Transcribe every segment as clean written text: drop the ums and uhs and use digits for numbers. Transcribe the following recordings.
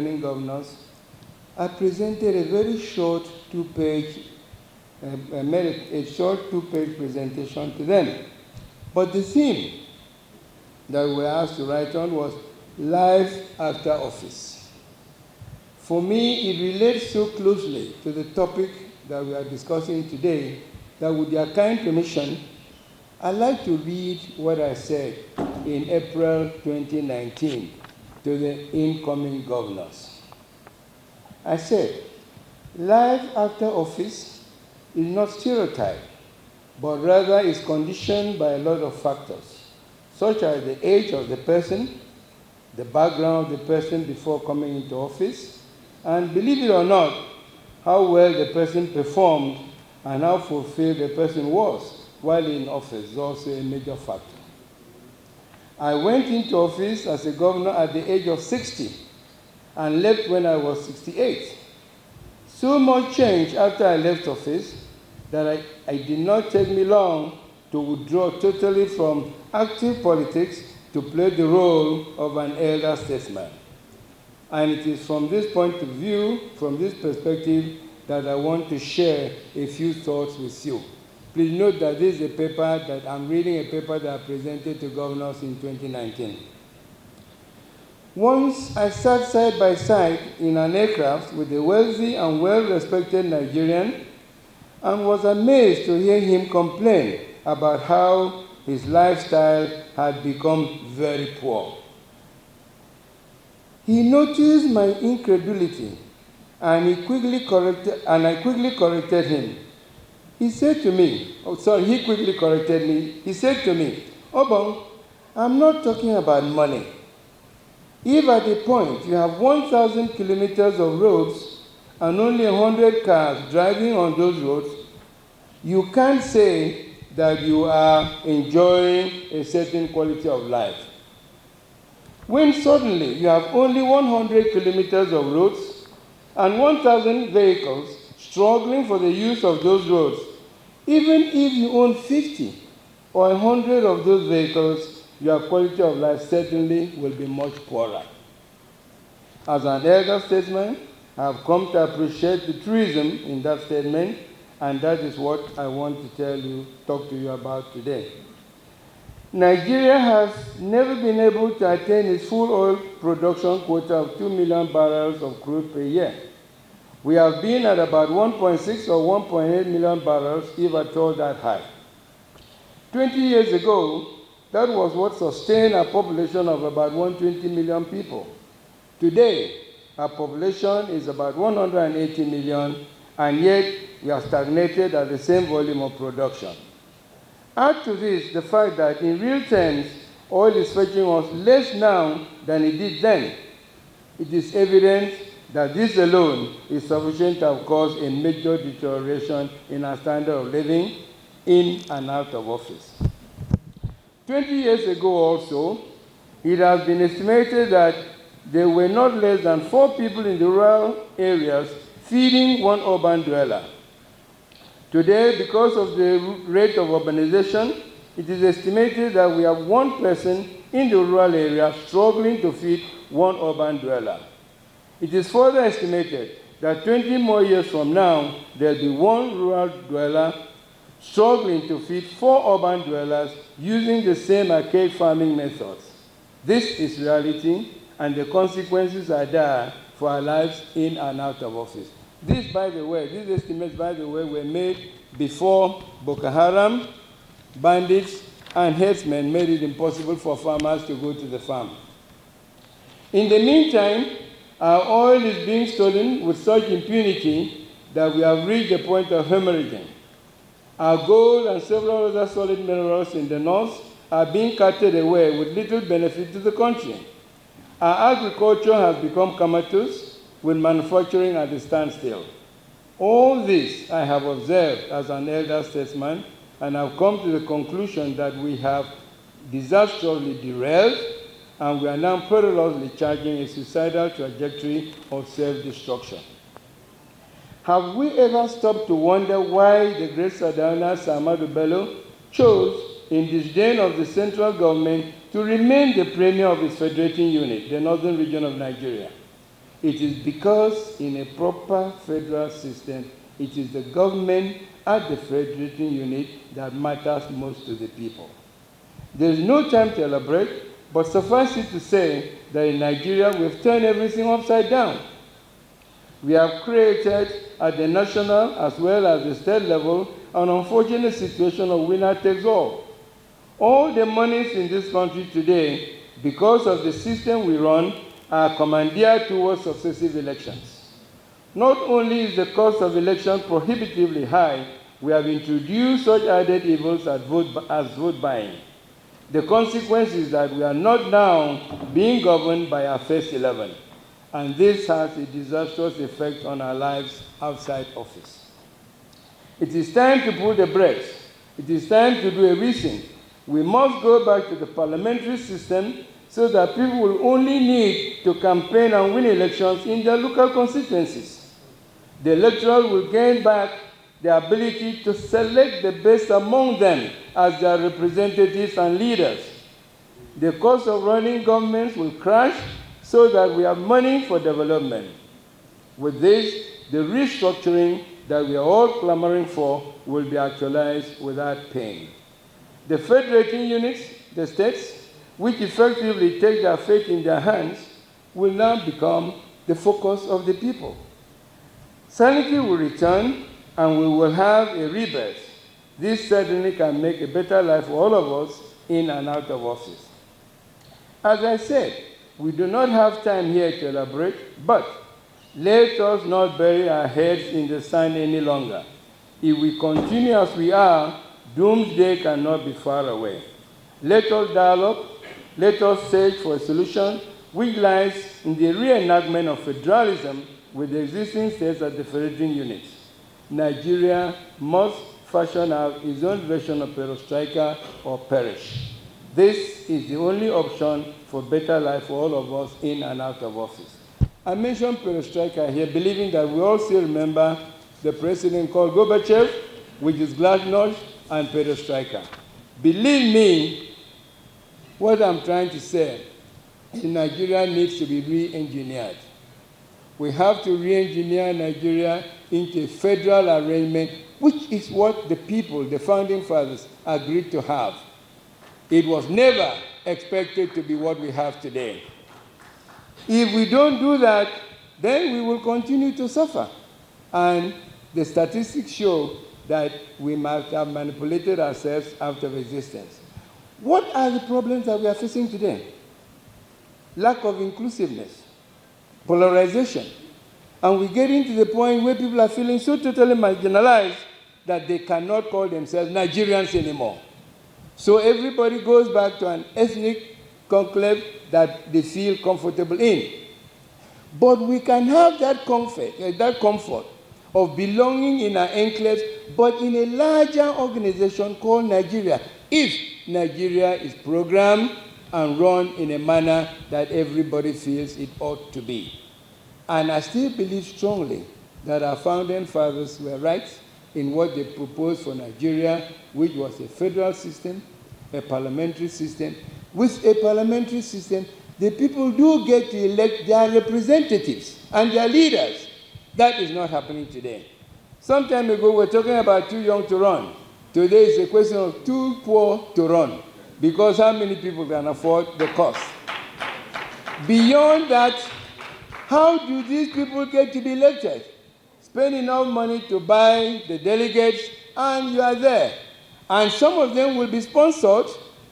governors, I presented a very short two-page presentation to them. But the theme that we were asked to write on was life after office. For me, it relates so closely to the topic that we are discussing today that with your kind permission, I'd like to read what I said in April 2019 to the incoming governors. I said, life after office is not stereotyped, but rather is conditioned by a lot of factors, such as the age of the person, the background of the person before coming into office, and believe it or not, how well the person performed and how fulfilled the person was while in office is also a major factor. I went into office as a governor at the age of 60 and left when I was 68. So much changed after I left office that it did not take me long to withdraw totally from active politics to play the role of an elder statesman. And it is from this point of view, from this perspective, that I want to share a few thoughts with you. Please note that this is a paper that I'm reading, a paper that I presented to governors in 2019. Once I sat side by side in an aircraft with a wealthy and well-respected Nigerian and was amazed to hear him complain about how his lifestyle had become very poor. He noticed my incredulity and I quickly corrected him. He said to me, he quickly corrected me. He said to me, Obbong, I'm not talking about money. If at a point you have 1,000 kilometers of roads and only 100 cars driving on those roads, you can't say that you are enjoying a certain quality of life. When suddenly you have only 100 kilometers of roads and 1,000 vehicles struggling for the use of those roads, even if you own 50 or 100 of those vehicles, your quality of life certainly will be much poorer. As an elder statesman, I have come to appreciate the truism in that statement, and that is what I want to talk to you about today. Nigeria has never been able to attain its full oil production quota of 2 million barrels of crude per year. We have been at about 1.6 or 1.8 million barrels, if at all that high. 20 years ago, that was what sustained a population of about 120 million people. Today, our population is about 180 million, and yet we are stagnated at the same volume of production. Add to this the fact that in real terms, oil is fetching us less now than it did then. It is evident that this alone is sufficient to have caused a major deterioration in our standard of living in and out of office. 20 years ago also, it has been estimated that there were not less than 4 people in the rural areas feeding one urban dweller. Today, because of the rate of urbanization, it is estimated that we have 1 person in the rural area struggling to feed one urban dweller. It is further estimated that 20 more years from now, there will be 1 rural dweller struggling to feed 4 urban dwellers using the same archaic farming methods. This is reality, and the consequences are there for our lives in and out of office. These estimates, by the way, were made before Boko Haram, bandits, and herdsmen made it impossible for farmers to go to the farm. In the meantime, our oil is being stolen with such impunity that we have reached the point of hemorrhaging. Our gold and several other solid minerals in the north are being carted away with little benefit to the country. Our agriculture has become comatose, with manufacturing at a standstill. All this I have observed as an elder statesman, and I've come to the conclusion that we have disastrously derailed, and we are now perilously charging a suicidal trajectory of self-destruction. Have we ever stopped to wonder why the great Sardauna Ahmadu Bello chose, in disdain of the central government, to remain the premier of his federating unit, the northern region of Nigeria? It is because in a proper federal system, it is the government at the federating unit that matters most to the people. There is no time to elaborate, but suffice it to say that in Nigeria, we've turned everything upside down. We have created at the national as well as the state level an unfortunate situation of winner takes all. All the monies in this country today, because of the system we run, are commandeered towards successive elections. Not only is the cost of election prohibitively high, we have introduced such added evils as vote buying. The consequence is that we are not now being governed by our first 11, and this has a disastrous effect on our lives outside office. It is time to pull the brakes. It is time to do a rethink. We must go back to the parliamentary system so that people will only need to campaign and win elections in their local constituencies. The electorate will gain back the ability to select the best among them as their representatives and leaders. The cost of running governments will crash so that we have money for development. With this, the restructuring that we are all clamoring for will be actualized without pain. The federating units, the states, which effectively take their fate in their hands, will now become the focus of the people. Sanity will return, and we will have a rebirth. This certainly can make a better life for all of us in and out of office. As I said, we do not have time here to elaborate, but let us not bury our heads in the sand any longer. If we continue as we are, doomsday cannot be far away. Let us dialogue, let us search for a solution which lies in the reenactment of federalism with the existing states at the federating units. Nigeria must fashion out its own version of perestroika or perish. This is the only option for better life for all of us in and out of office. I mentioned perestroika here, believing that we all still remember the president called Gorbachev, which is glasnost and perestroika. Believe me, what I'm trying to say is Nigeria needs to be re-engineered. We have to re-engineer Nigeria into a federal arrangement, which is what the people, the founding fathers, agreed to have. It was never expected to be what we have today. If we don't do that, then we will continue to suffer. And the statistics show that we must have manipulated ourselves out of existence. What are the problems that we are facing today? Lack of inclusiveness, polarization. And we're getting to the point where people are feeling so totally marginalized that they cannot call themselves Nigerians anymore. So everybody goes back to an ethnic conclave that they feel comfortable in. But we can have that comfort of belonging in our enclaves, but in a larger organization called Nigeria, if Nigeria is programmed and run in a manner that everybody feels it ought to be. And I still believe strongly that our founding fathers were right in what they proposed for Nigeria, which was a federal system, a parliamentary system. With a parliamentary system, the people do get to elect their representatives and their leaders. That is not happening today. Some time ago, we were talking about too young to run. Today is a question of too poor to run, because how many people can afford the cost? Beyond that, how do these people get to be elected? Spend enough money to buy the delegates, and you are there. And some of them will be sponsored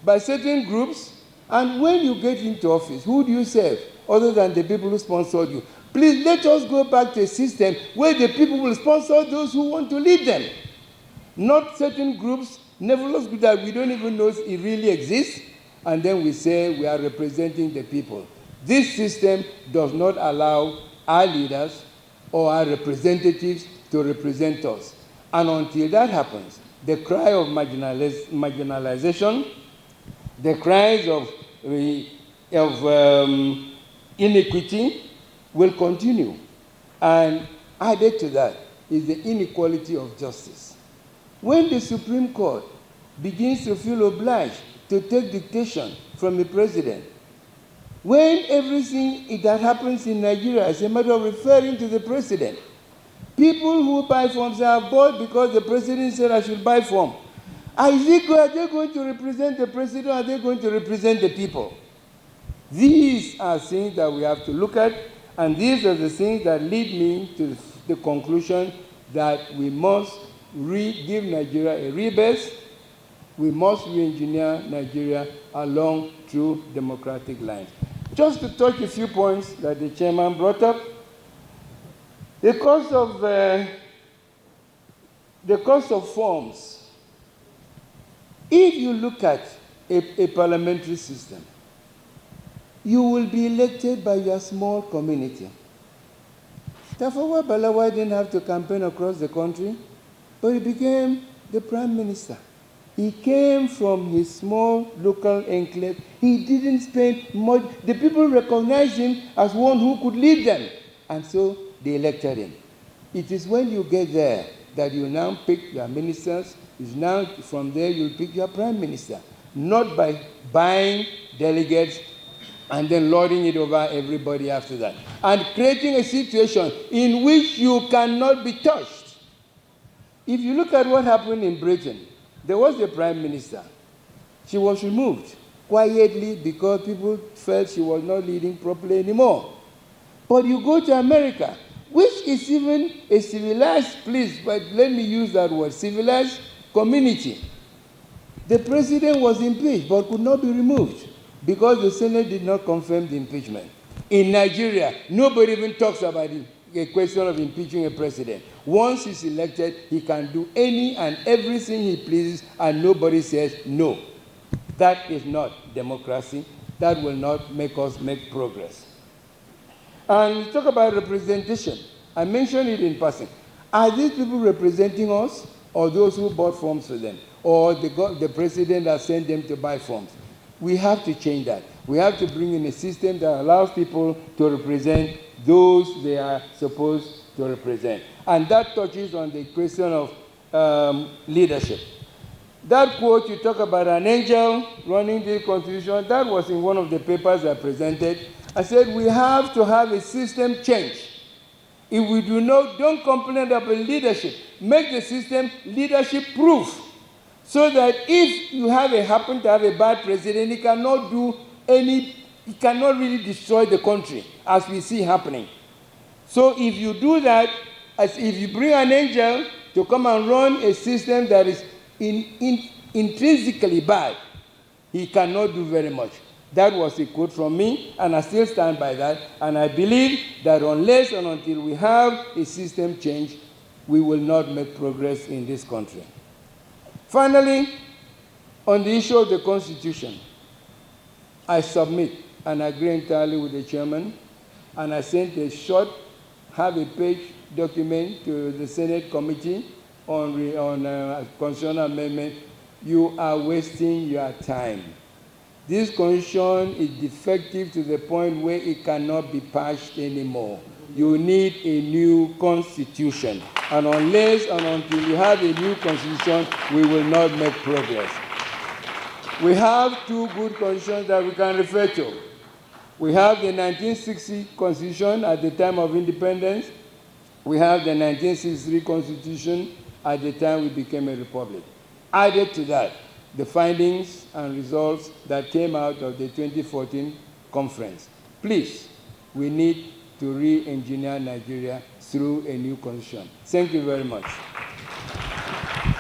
by certain groups, and when you get into office, who do you serve other than the people who sponsored you? Please let us go back to a system where the people will sponsor those who want to lead them. Not certain groups, nebulous groups that we don't even know if it really exists, and then we say we are representing the people. This system does not allow our leaders or our representatives to represent us. And until that happens, the cry of marginalization, the cries of inequity will continue. And added to that is the inequality of justice. When the Supreme Court begins to feel obliged to take dictation from the president, when everything that happens in Nigeria is a matter of referring to the president. People who buy forms are bought because the president said I should buy form. Are they going to represent the president or are they going to represent the people? These are things that we have to look at, and these are the things that lead me to the conclusion that we must give Nigeria a rebirth. We must re-engineer Nigeria along true democratic lines. Just to touch a few points that the chairman brought up, the cost of forms. If you look at a parliamentary system, you will be elected by your small community. Tafawa Balewa didn't have to campaign across the country, but he became the prime minister. He came from his small local enclave. He didn't spend much. The people recognized him as one who could lead them, and so they elected him. It is when you get there that you now pick your ministers. It's now from there you'll pick your prime minister, not by buying delegates and then lording it over everybody after that, and creating a situation in which you cannot be touched. If you look at what happened in Britain, there was a prime minister. She was removed quietly because people felt she was not leading properly anymore. But you go to America, which is even a civilized place, but let me use that word, civilized community. The president was impeached but could not be removed because the Senate did not confirm the impeachment. In Nigeria, nobody even talks about the question of impeaching a president. Once he's elected, he can do any and everything he pleases, and nobody says no. That is not democracy. That will not make us make progress. And we talk about representation. I mentioned it in passing. Are these people representing us, or those who bought forms for them, or the president has sent them to buy forms? We have to change that. We have to bring in a system that allows people to represent those they are supposed to represent. And that touches on the question of leadership. That quote, you talk about an angel running the constitution, that was in one of the papers I presented. I said we have to have a system change. If we don't complain about leadership, make the system leadership proof, so that if you happen to have a bad president, he cannot really destroy the country, as we see happening. So if you do that, as if you bring an angel to come and run a system that is intrinsically bad, he cannot do very much. That was a quote from me, and I still stand by that. And I believe that unless and until we have a system change, we will not make progress in this country. Finally, on the issue of the Constitution, I submit and agree entirely with the chairman, and I sent a short, half-a-page document to the Senate Committee on constitutional amendment. You are wasting your time. This constitution is defective to the point where it cannot be patched anymore. You need a new constitution. And unless and until you have a new constitution, we will not make progress. We have two good constitutions that we can refer to. We have the 1960 Constitution at the time of independence. We have the 1963 Constitution at the time we became a republic. Added to that, the findings and results that came out of the 2014 conference. Please, we need to re-engineer Nigeria through a new constitution. Thank you very much.